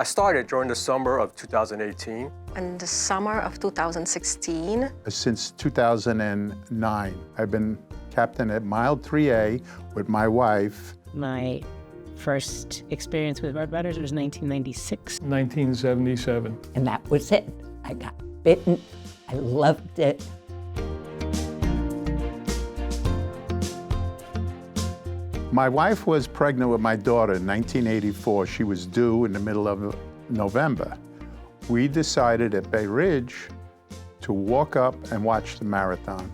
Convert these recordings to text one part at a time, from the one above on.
I started during the summer of 2018. In the summer of 2016. Since 2009, I've been captain at Mile 3A with my wife. My first experience with Red Runners was 1996. 1977. And that was it. I got bitten. I loved it. My wife was pregnant with my daughter in 1984. She was due in the middle of November. We decided at Bay Ridge to walk up and watch the marathon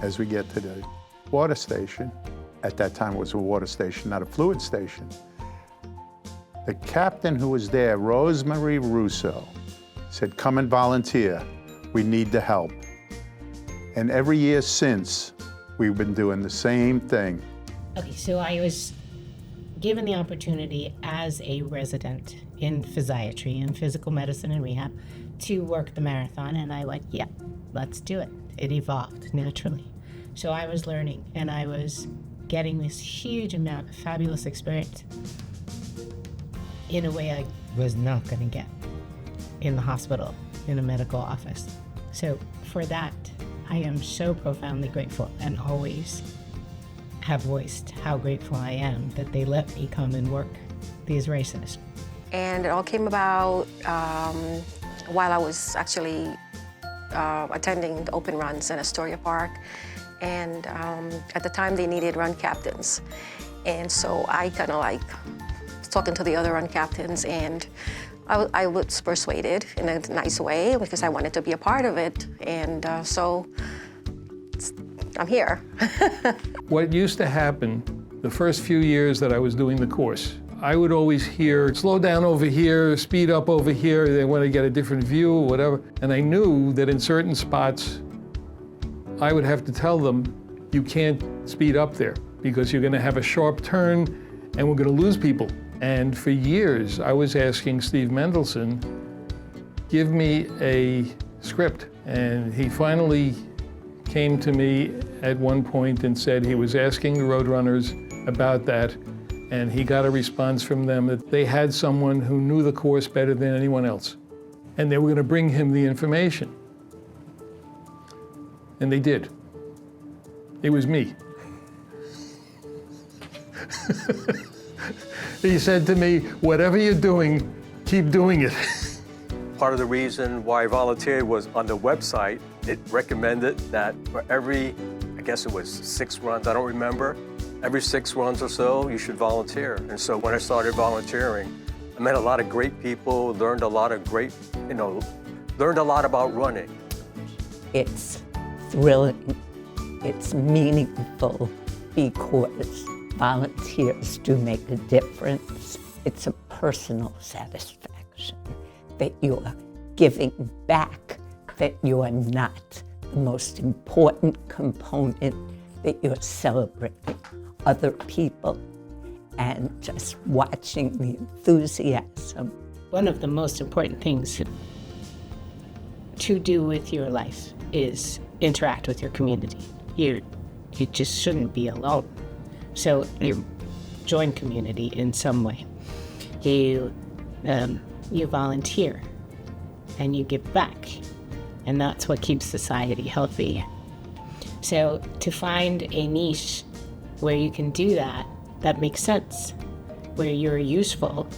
as we get to the water station. At that time it was a water station, not a fluid station. The captain who was there, Rosemary Russo, said, "Come and volunteer. We need the help." And every year since, we've been doing the same thing. Okay, so I was given the opportunity as a resident in physiatry and physical medicine and rehab to work the marathon, and I went, yeah, let's do it. It evolved naturally. So I was learning, and I was getting this huge amount of fabulous experience in a way I was not going to get in the hospital, in a medical office. So for that, I am so profoundly grateful and always have voiced how grateful I am that they let me come and work these races. And it all came about while I was actually attending the open runs in Astoria Park. And at the time they needed run captains. And so I kind of like was talking to the other run captains, and I was persuaded in a nice way because I wanted to be a part of it. And so I'm here. What used to happen the first few years that I was doing the course, I would always hear, slow down over here, speed up over here, they want to get a different view or whatever. And I knew that in certain spots, I would have to tell them, you can't speed up there because you're going to have a sharp turn and we're going to lose people. And for years, I was asking Steve Mendelson, give me a script. And he finally came to me at one point and said he was asking the Roadrunners about that, and he got a response from them that they had someone who knew the course better than anyone else, and they were going to bring him the information. And they did. It was me. He said to me, whatever you're doing, keep doing it. Part of the reason why I volunteered was on the website, it recommended that for every, I guess it was 6 runs, I don't remember, every 6 runs or so, you should volunteer. And so when I started volunteering, I met a lot of great people, learned a lot of great, learned a lot about running. It's thrilling, it's meaningful because volunteers do make a difference. It's a personal satisfaction that you're giving back, that you are not the most important component, that you're celebrating other people and just watching the enthusiasm. One of the most important things to do with your life is interact with your community. You just shouldn't be alone. So you join community in some way. You volunteer and you give back, and that's what keeps society healthy. So to find a niche where you can do that, that makes sense, where you're useful,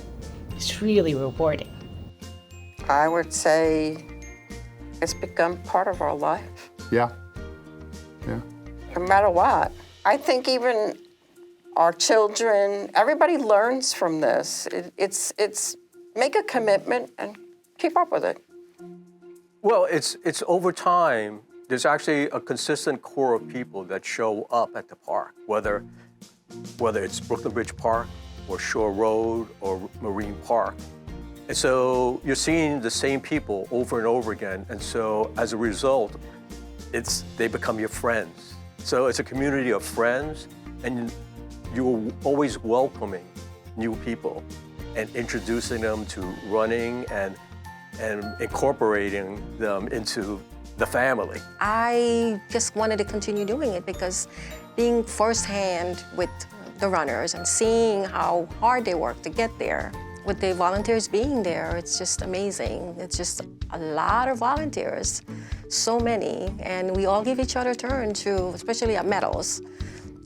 it's really rewarding. I would say it's become part of our life. Yeah. No matter what. I think even our children, everybody learns from this. It's make a commitment and keep up with it. Well, it's over time, there's actually a consistent core of people that show up at the park, whether it's Brooklyn Bridge Park or Shore Road or Marine Park. And so you're seeing the same people over and over again. And so as a result, they become your friends. So it's a community of friends, and you're always welcoming new people and introducing them to running and incorporating them into the family. I just wanted to continue doing it because being firsthand with the runners and seeing how hard they work to get there, with the volunteers being there, it's just amazing. It's just a lot of volunteers, so many, and we all give each other a turn to, especially at medals,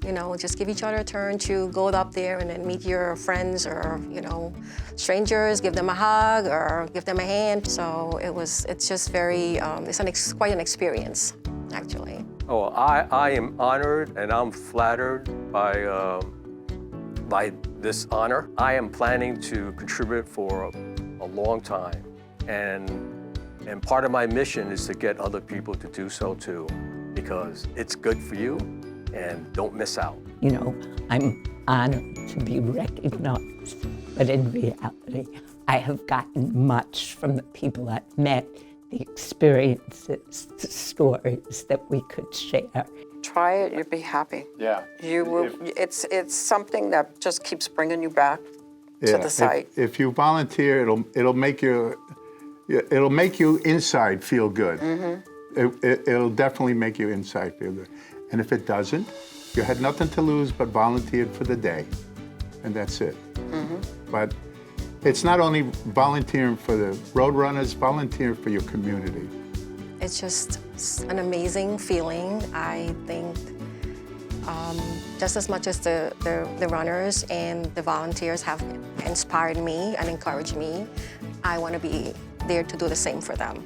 you know, just give each other a turn to go up there and then meet your friends or, you know, strangers, give them a hug or give them a hand. So it's just very, quite an experience, actually. Oh, I am honored and I'm flattered by this honor. I am planning to contribute for a long time, and part of my mission is to get other people to do so too, because it's good for you, and don't miss out. You know, I'm honored to be recognized, but in reality, I have gotten much from the people I've met, the experiences, the stories that we could share. Try it, you'll be happy. Yeah. You will. It's something that just keeps bringing you back to the site. If you volunteer, it'll make you inside feel good. It'll definitely make you inside feel good. And if it doesn't, you had nothing to lose but volunteered for the day, and that's it. But it's not only volunteering for the road runners, volunteering for your community. It's just an amazing feeling. I think just as much as the runners and the volunteers have inspired me and encouraged me, I want to be there to do the same for them.